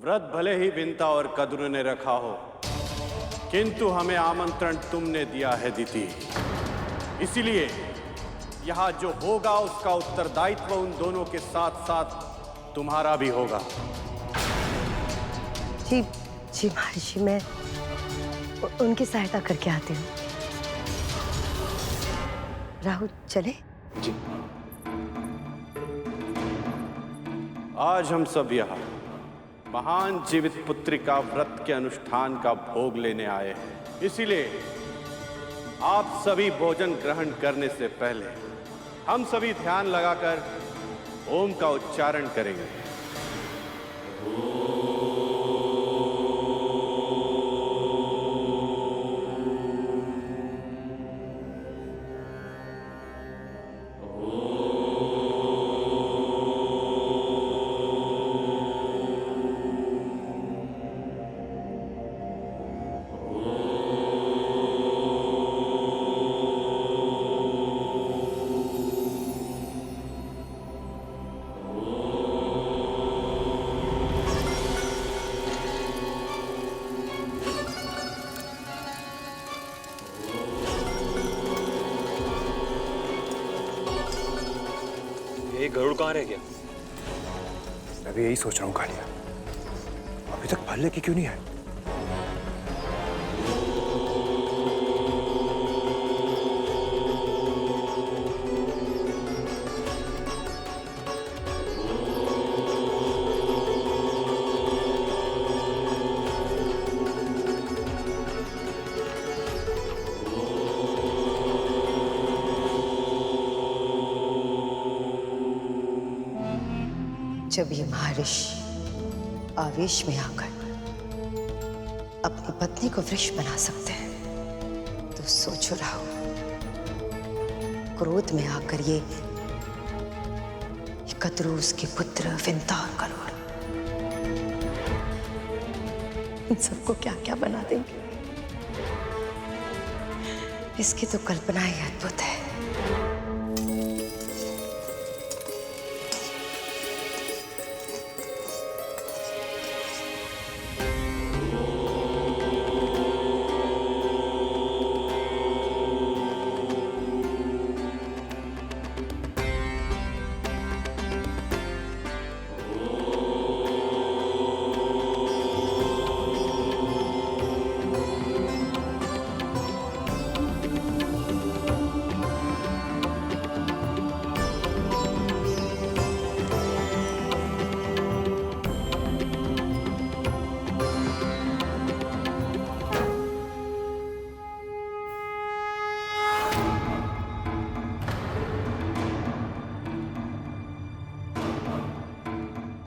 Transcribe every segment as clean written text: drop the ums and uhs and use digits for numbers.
व्रत भले ही विंता और कद्र ने रखा हो, किंतु हमें आमंत्रण तुमने दिया है दीति। इसीलिए यहां जो होगा उसका उत्तरदायित्व उन दोनों के साथ साथ तुम्हारा भी होगा। जी जी महर्षि, मैं उनकी सहायता करके आती हूँ। राहुल चले? जी। आज हम सब यहाँ महान जीवित पुत्री का व्रत के अनुष्ठान का भोग लेने आए हैं। इसीलिए आप सभी भोजन ग्रहण करने से पहले हम सभी ध्यान लगाकर ओम का उच्चारण करेंगे। ये गरुड़ कहाँ रह गया? मैं भी यही सोच रहा हूँ कालिया, अभी तक फल लेके क्यों नहीं आए? जब ये महर्षि आवेश में आकर अपनी पत्नी को वृक्ष बना सकते हैं, तो सोचो राहुल, क्रोध में आकर ये कद्रूस के पुत्र विंता और गरुड़, इन सबको क्या क्या बना देंगे, इसकी तो कल्पना ही अद्भुत है।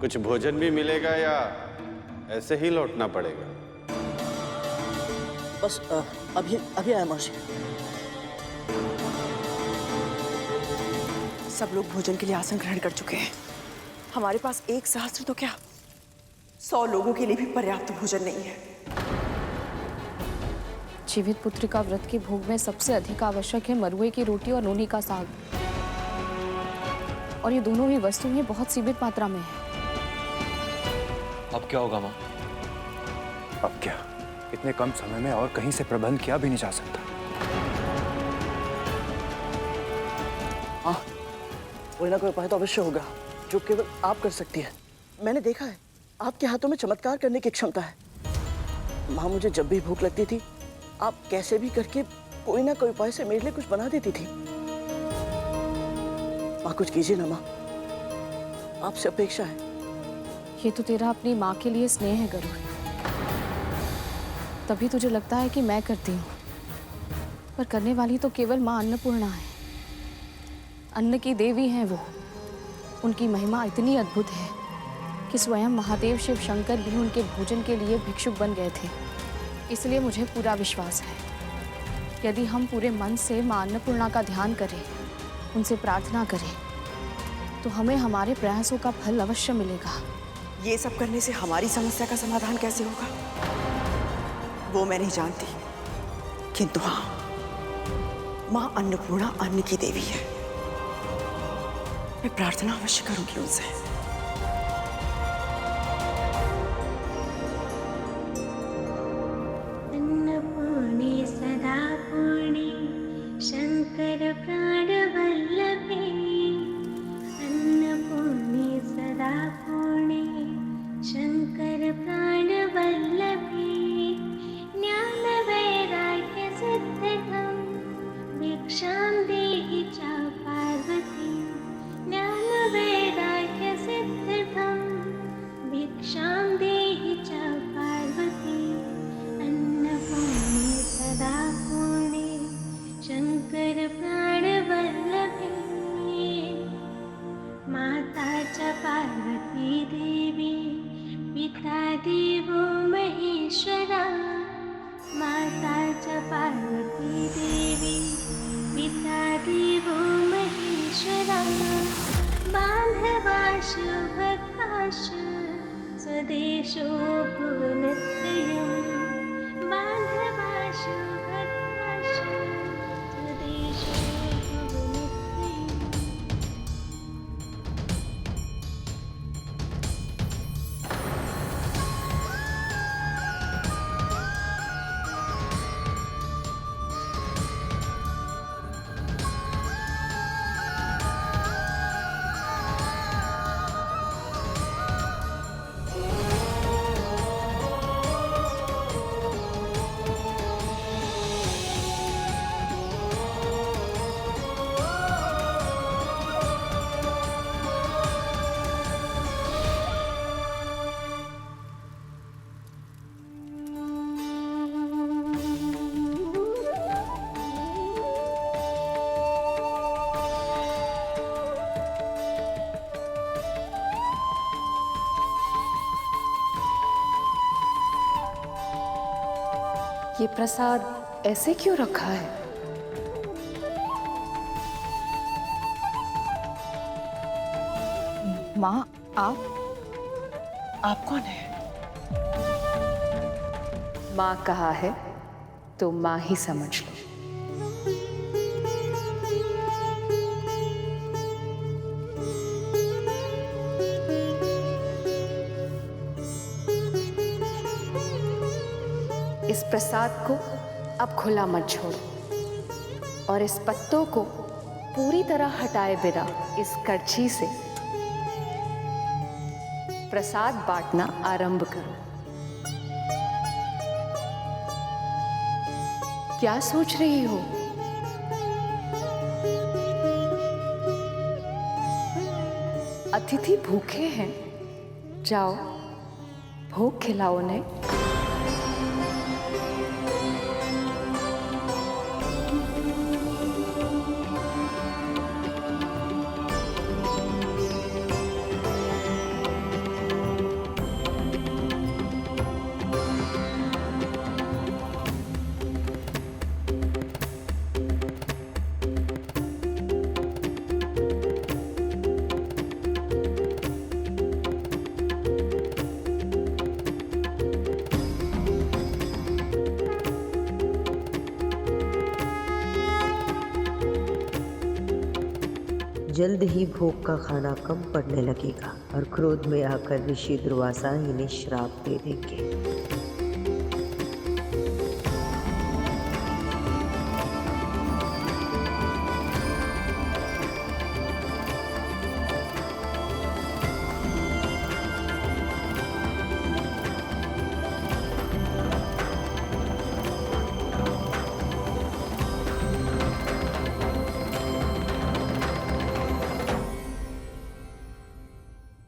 कुछ भोजन भी मिलेगा या ऐसे ही लौटना पड़ेगा? बस अभी आया महर्षि। सब लोग भोजन के लिए आसन ग्रहण कर चुके हैं। हमारे पास 1 सहस्त्र तो क्या 100 लोगों के लिए भी पर्याप्त भोजन नहीं है। जीवित पुत्र का व्रत के भोग में सबसे अधिक आवश्यक है मरुए की रोटी और नोनी का साग, और ये दोनों ही वस्तुएं बहुत सीमित मात्रा में है। अब क्या होगा माँ? अब क्या, इतने कम समय में और कहीं से प्रबंध किया भी नहीं जा सकता। हाँ, कोई ना कोई उपाय तो अवश्य होगा जो केवल आप कर सकती है। मैंने देखा है आपके हाथों में चमत्कार करने की क्षमता है। माँ, मुझे जब भी भूख लगती थी आप कैसे भी करके कोई ना कोई उपाय से मेरे लिए कुछ बना देती थी। माँ, कुछ कीजिए ना माँ, आपसे अपेक्षा है। ये तो तेरा अपनी माँ के लिए स्नेह है गरुड़, तभी तुझे लगता है कि मैं करती हूँ, पर करने वाली तो केवल माँ अन्नपूर्णा है। अन्न की देवी हैं वो। उनकी महिमा इतनी अद्भुत है कि स्वयं महादेव शिव शंकर भी उनके भोजन के लिए भिक्षुक बन गए थे। इसलिए मुझे पूरा विश्वास है, यदि हम पूरे मन से माँ अन्नपूर्णा का ध्यान करें, उनसे प्रार्थना करें, तो हमें हमारे प्रयासों का फल अवश्य मिलेगा। ये सब करने से हमारी समस्या का समाधान कैसे होगा वो मैं नहीं जानती, किंतु हाँ, माँ अन्नपूर्णा अन्न की देवी है। मैं प्रार्थना अवश्य करूंगी उनसे। प्राणवल्लभे ज्ञानवैराग्यसिद्धिदं भिक्षां देहि च पार्वती ज्ञानवैराग्यसिद्धिदं भिक्षां देहि च पार्वती अन्नपूर्णे सदा पूर्णे शंकर प्राणवल्लभे माता च पार्वती देवी पिता देवो महेश्वरा माता च पार्वती देवी पिता देवो महेश्वरा बान्धवाशु भक्ताशु स्वदेशो भुवनत्रयं बान्धवाशु भक्ताशु स्वदेशो भुवनत्रयम् ये प्रसाद ऐसे क्यों रखा है? माँ, आप कौन है? माँ कहा है तो माँ ही समझ लो। इस प्रसाद को अब खुला मत छोड़ो और इस पत्तों को पूरी तरह हटाए बिना इस करछी से प्रसाद बांटना आरंभ करो। क्या सोच रही हो? अतिथि भूखे हैं, जाओ भोग खिलाओ उन्हें। जल्द ही भोग का खाना कम पड़ने लगेगा और क्रोध में आकर ऋषि दुर्वासा इन्हें श्राप दे देंगे।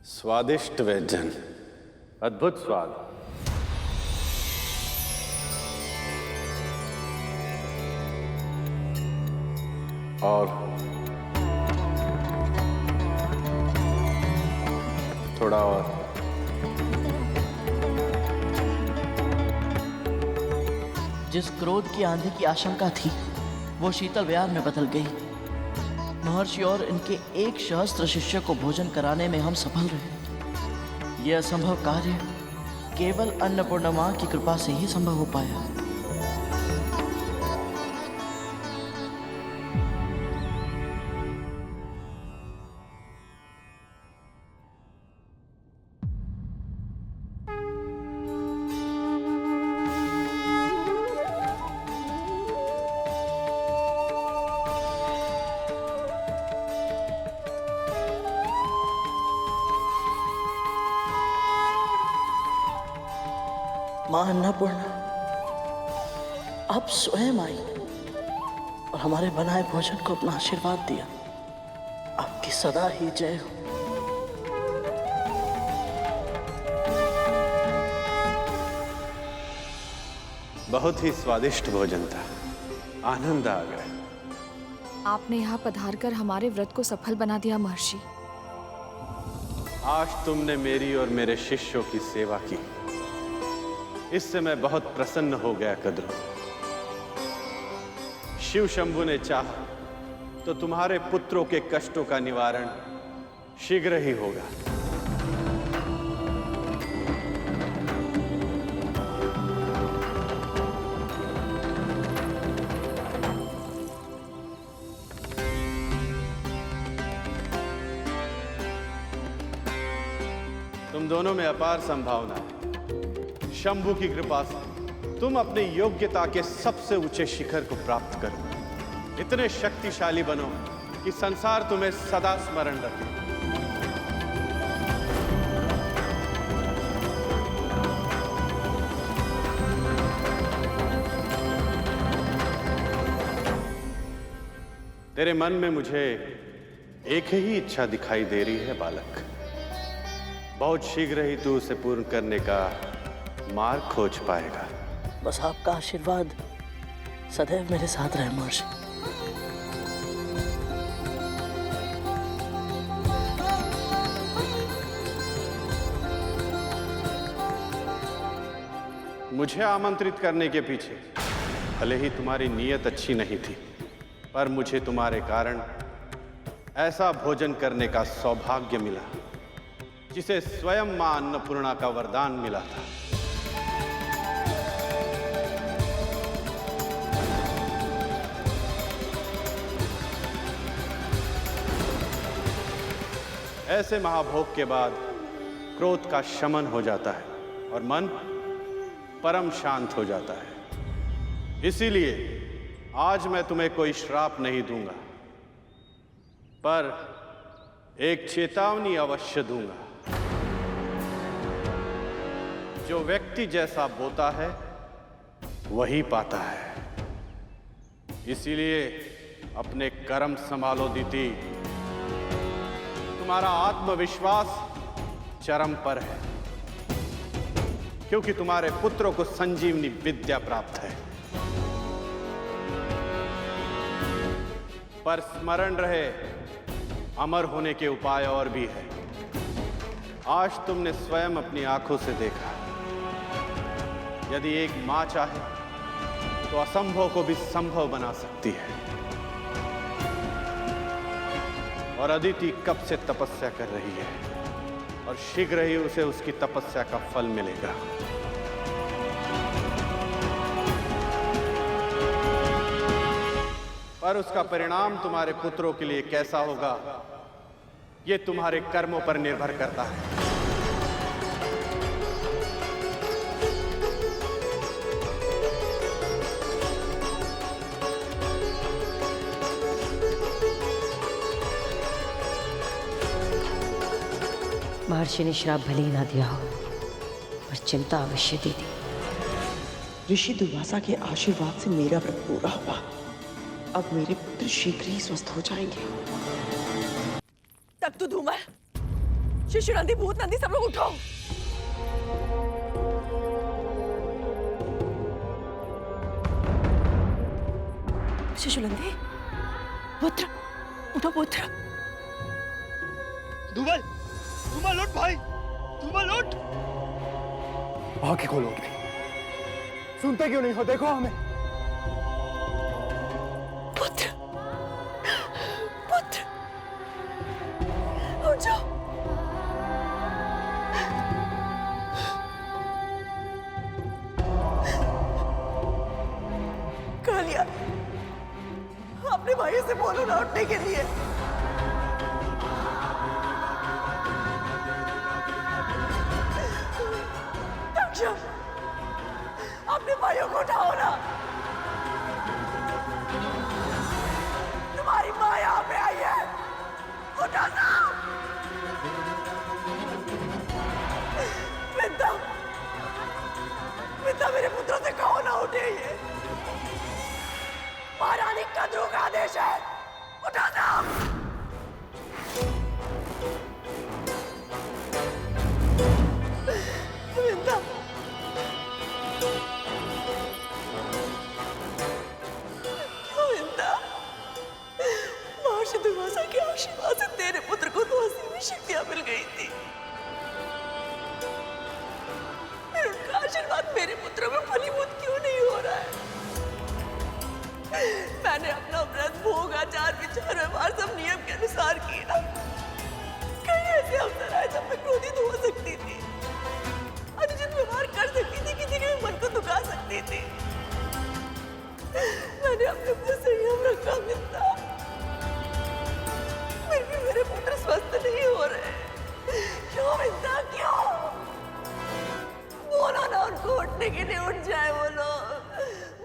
स्वादिष्ट व्यंजन, अद्भुत स्वाद। और थोड़ा और। जिस क्रोध की आंधी की आशंका थी वो शीतल व्यार में बदल गई। महर्षि और इनके 1 सहस्त्र शिष्य को भोजन कराने में हम सफल रहे। यह असंभव कार्य केवल अन्नपूर्णा मां की कृपा से ही संभव हो पाया। माँ अन्नपूर्णा, आप स्वयं आई और हमारे बनाए भोजन को अपना आशीर्वाद दिया। आपकी सदा ही जय हो। बहुत ही स्वादिष्ट भोजन था, आनंद आ गया। आपने यहाँ पधार कर हमारे व्रत को सफल बना दिया महर्षि। आज तुमने मेरी और मेरे शिष्यों की सेवा की, इससे मैं बहुत प्रसन्न हो गया कद्रू। शिव शंभु ने चाहा तो तुम्हारे पुत्रों के कष्टों का निवारण शीघ्र ही होगा। तुम दोनों में अपार संभावना है। शंभु की कृपा से तुम अपनी योग्यता के सबसे ऊंचे शिखर को प्राप्त करो। इतने शक्तिशाली बनो कि संसार तुम्हें सदा स्मरण रखे। तेरे मन में मुझे एक ही इच्छा दिखाई दे रही है बालक। बहुत शीघ्र ही तू उसे पूर्ण करने का मार्ग खोज पाएगा। बस आपका आशीर्वाद सदैव मेरे साथ रहे महर्षि। मुझे आमंत्रित करने के पीछे भले ही तुम्हारी नीयत अच्छी नहीं थी, पर मुझे तुम्हारे कारण ऐसा भोजन करने का सौभाग्य मिला जिसे स्वयं मां अन्नपूर्णा का वरदान मिला था। ऐसे महाभोग के बाद क्रोध का शमन हो जाता है और मन परम शांत हो जाता है। इसीलिए आज मैं तुम्हें कोई श्राप नहीं दूंगा, पर एक चेतावनी अवश्य दूंगा। जो व्यक्ति जैसा बोता है वही पाता है। इसीलिए अपने कर्म संभालो दीति। तुम्हारा आत्मविश्वास चरम पर है, क्योंकि तुम्हारे पुत्रों को संजीवनी विद्या प्राप्त है। पर स्मरण रहे, अमर होने के उपाय और भी है। आज तुमने स्वयं अपनी आंखों से देखा। यदि एक मां चाहे तो असंभव को भी संभव बना सकती है। और अदिति कब से तपस्या कर रही है और शीघ्र ही उसे उसकी तपस्या का फल मिलेगा। पर उसका परिणाम तुम्हारे पुत्रों के लिए कैसा होगा, यह तुम्हारे कर्मों पर निर्भर करता है। महर्षि ने श्राप भले ही ना दिया हो, पर चिंता अवश्य दी थी। ऋषि दुर्वासा के आशीर्वाद से मेरा व्रत पूरा हुआ। अब मेरे पुत्र शीघ्र ही स्वस्थ हो जाएंगे। तक तो धूमर, शिशु नंदी, भूत नंदी, सब लोग उठो। शिशु नंदी, पुत्र, उठो पुत्र। धूमल, धूमल उठ भाई, धूमल उठ। आंखें खोलो अपनी। सुनते क्यों नहीं हो? देखो हमें। पुत्र, पुत्र, उठ जाओ। कालिया, अपने भाई से बोलो ना उठने के लिए। दक्षा, अपने भाइयों को उठाओ ना। तुम्हारी माँ यहाँ पे आई है, उठा ना। वृंदा, है ये? महारानी कद्रू का आदेश है, उठा दो। गोविंदा, गोविंदा, महर्षि दुर्वासा के आशीर्वाद से तेरे पुत्र को तो असीम शक्तियां मिल गई थी। फिर उनका आशीर्वाद मेरे पुत्र में फलीभूत क्यों नहीं हो रहा है? मैंने अपना व्रत भोग आचार विचार व्यवहार सब नियम के अनुसार किया। कई ऐसे अवसर आए जब मैं क्रोधित हो सकती थी, अनुचित व्यवहार कर सकती थी, किसी के मन को दुखा सकती थी। मैंने अपने ऊपर संयम रखा मिलता, फिर भी मेरे पुत्र स्वस्थ नहीं हो रहे। क्यों मिलता, क्यों? बोलो ना उनको उठने के लिए उठ जाए। बोलो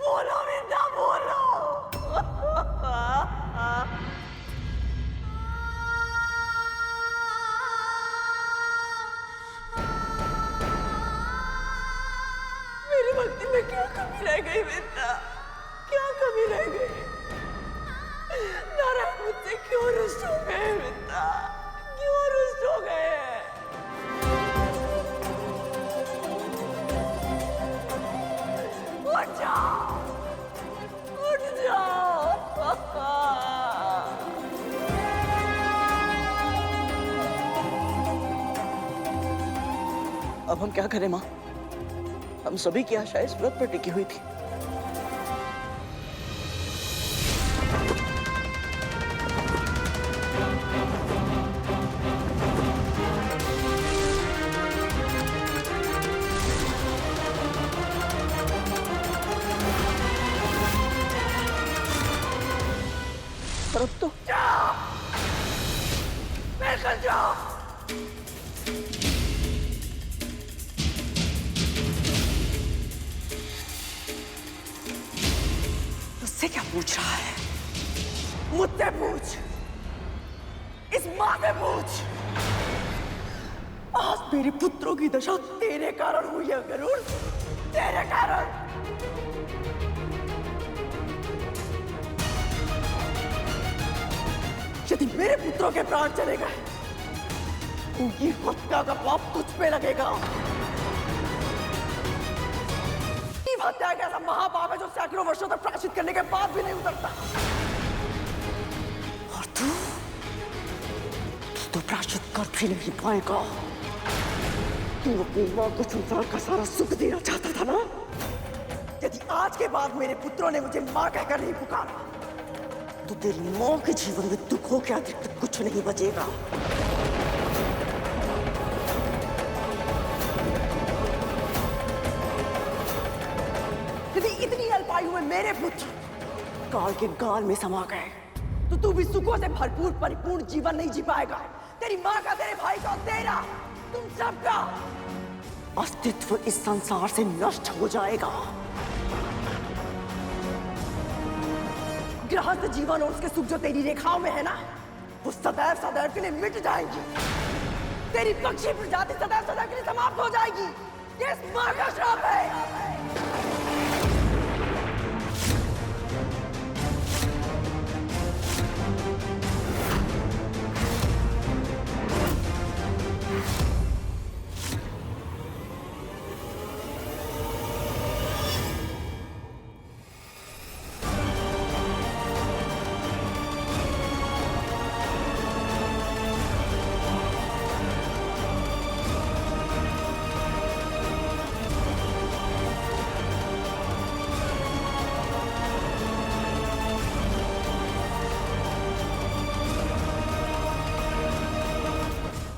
बोलो मिलता, बोलो। मेरी भक्ति में क्या कमी रह गई मिलता, क्या कमी रह गई? नारायण मुझसे क्यों रुष्ट हो गए मिलता, क्यों रुष्ट हो गए? उठ जाओ, उठ जाओ। अब हम क्या करें माँ? हम सभी की आशा इस व्रत पर टिकी हुई थी। पर अब तो जाओ, बिल्कुल जाओ। मुझसे क्या पूछ रहा है? मुझसे पूछ, इस माँ से पूछ। आज मेरे पुत्रों की दशा तेरे कारण हुई है गरुड़, तेरे कारण। यदि मेरे पुत्रों के प्राण चले गए, उनकी हत्या का पाप तुझ पे लगेगा। हत्या का ऐसा महापाप है जो सैकड़ों वर्षों तक प्रायश्चित करने के बाद भी नहीं उतरता। और तू प्रायश्चित कर भी नहीं पाएगा। तू अपनी मां को संसार का सारा सुख देना चाहता था ना? यदि आज के बाद मेरे पुत्रों ने मुझे मां कहकर नहीं पुकारा, तो तेरी मां के जीवन में दुखों के अतिरिक्त कुछ नहीं बचेगा। यदि इतनी अल्पायु में मेरे पुत्र काल के गाल में समा गए, तो तू भी सुखों से भरपूर परिपूर्ण जीवन नहीं जी पाएगा। तेरी मां का, तेरे भाई का, तेरा, तुम सबका अस्तित्व इस संसार से नष्ट हो जाएगा। गृहस्थ जीवन और उसके सुख जो तेरी रेखाओं में है ना, वो सदैव सदैव के लिए मिट जाएंगी। तेरी पक्षी प्रजाति सदैव सदैव के लिए समाप्त हो जाएगी। ये इस मां का श्राप